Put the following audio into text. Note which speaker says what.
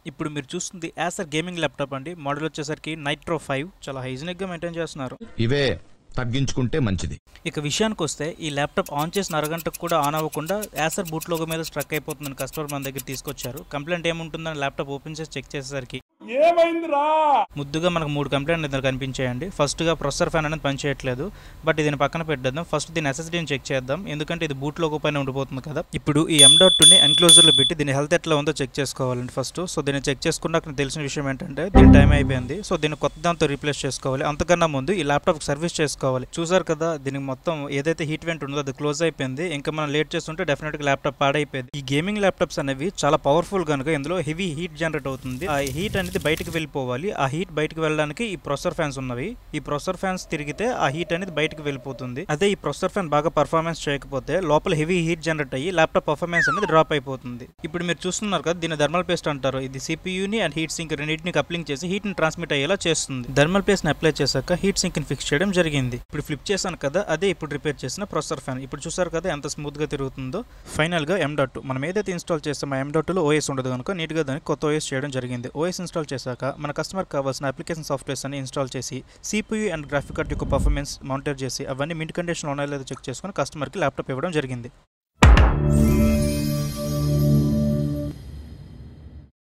Speaker 1: ఇప్పుడు మీరు చూస్తుంది యాసర్ గేమింగ్ ల్యాప్టాప్ అండి. మోడల్ వచ్చేసరికి నైట్రో 5 చాలా హైజీనిక్ గా మెయింటైన్ చేస్తున్నారు.
Speaker 2: ఇవే తగ్గించుకుంటే మంచిది.
Speaker 1: ఇక విషయానికి వస్తే ఈ ల్యాప్టాప్ ఆన్ చేసిన అరగంటకు కూడా ఆన్ అవ్వకుండా యాసర్ బూట్ లోగో మీద స్ట్రక్ అయిపోతుందని కస్టమర్ మన దగ్గర తీసుకొచ్చారు. కంప్లైంట్ ఏముంటుందని ల్యాప్టాప్ ఓపెన్ చేసి చెక్ చేసేసరికి ముద్దుగా మనకు 3 కంప్లైంట్ ఇందులో కనిపించాయండి. ఫస్ట్ గా ప్రొసెసర్ ఫ్యాన్ అనేది పనిచేయట్లేదు. బట్ దీని పక్కన పెట్టేద్దాం. ఫస్ట్ దీని ఎస్ఎస్డీని చెక్ చేద్దాం, ఎందుకంటే ఇది బూట్ లోగో పైన ఉండిపోతుంది కదా. ఇప్పుడు ఈ M.2ని ఎన్క్లోజర్ లో పెట్టి దీని హెల్త్ ఎట్లా ఉందో చెక్ చేసుకోవాలండి ఫస్ట్. సో దీన్ని చెక్ చేసుకున్నాక నాకు తెలిసిన విషయం ఏంటంటే దీని టైం అయిపోయింది. సో దీన్ని కొత్త దాంతో రీప్లేస్ చేసుకోవాలి. అంతకన్నా ముందు ఈ ల్యాప్టాప్ సర్వీస్ చేసుకోవాలి. చూసారు కదా, దీనికి మొత్తం ఏదైతే హీట్ వెంట్ ఉందో అది క్లోజ్ అయిపోయింది. ఇంకా మనం లేట్ చేస్తుంటే డెఫినెట్ గా ల్యాప్టాప్ పాడైపోయింది. ఈ గేమింగ్ ల్యాప్టాప్స్ అనేవి చాలా పవర్ఫుల్ కనుక ఇందులో హెవీ హీట్ జనరేట్ అవుతుంది. ఆ హీట్ అనేది బయటకు వెళ్ళిపోవాలి. ఆ హీట్ బయటకు వెళ్ళడానికి ఈ ప్రొసెసర్ ఫ్యాన్స్ ఉన్నవి. ఈ ప్రొసెసర్ ఫ్యాన్స్ తిరిగితే ఆ హీట్ అనేది బయటకు వెళ్ళిపోతుంది. అదే ఈ ప్రొసెసర్ ఫ్యాన్ బాగా పర్ఫార్మెన్స్ చేయకపోతే లోపల హెవీ హీట్ జనరేట్ అయ్యి ల్యాప్టాప్ పర్ఫార్మెన్స్ అనేది డ్రాప్ అయిపోతుంది. ఇప్పుడు మీరు చూస్తున్నారు కదా, దీన్ని థర్మల్ పేస్ట్ అంటారు. ఇది సిపియూని అండ్ హీట్ సింక్ రెండింటిని కప్లింగ్ చేసి హీట్ ని ట్రాన్స్మిట్ అయ్యేలా చేస్తుంది. థర్మల్ పేస్ట్ ని అప్లై చేశాక హీట్ సింక్ ని ఫిక్స్ చేయడం జరిగింది. ఇప్పుడు ఫ్లిప్ చేశాను కదా, అదే ఇప్పుడు రిపేర్ చేసిన ప్రొసెసర్ ఫ్యాన్. ఇప్పుడు చూసారు కదా ఎంత స్మూత్ గా తిరుగుతుందో. ఫైనల్ గా M.2 మనం ఏదైతే ఇన్స్టాల్ చేస్తామో M.2లో OS ఉండదు కనుక నీట్ గా దానికి కొత్త OS చేయడం జరిగింది. OS ఇన్స్టాల్ చేశాక మన కస్టమర్ కావాల్సిన అప్లికేషన్ సాఫ్ట్వేర్స్ అని ఇన్స్టాల్ చేసి CPU అండ్ గ్రాఫిక్ కార్డ్ యొక్క పర్ఫార్మెన్స్ మానిటర్ చేసి అవన్నీ మింట్ కండిషన్ ఉన్నాయో లేదో చెక్ చేసుకుని కస్టమర్కి ల్యాప్టాప్ ఇవ్వడం జరిగింది.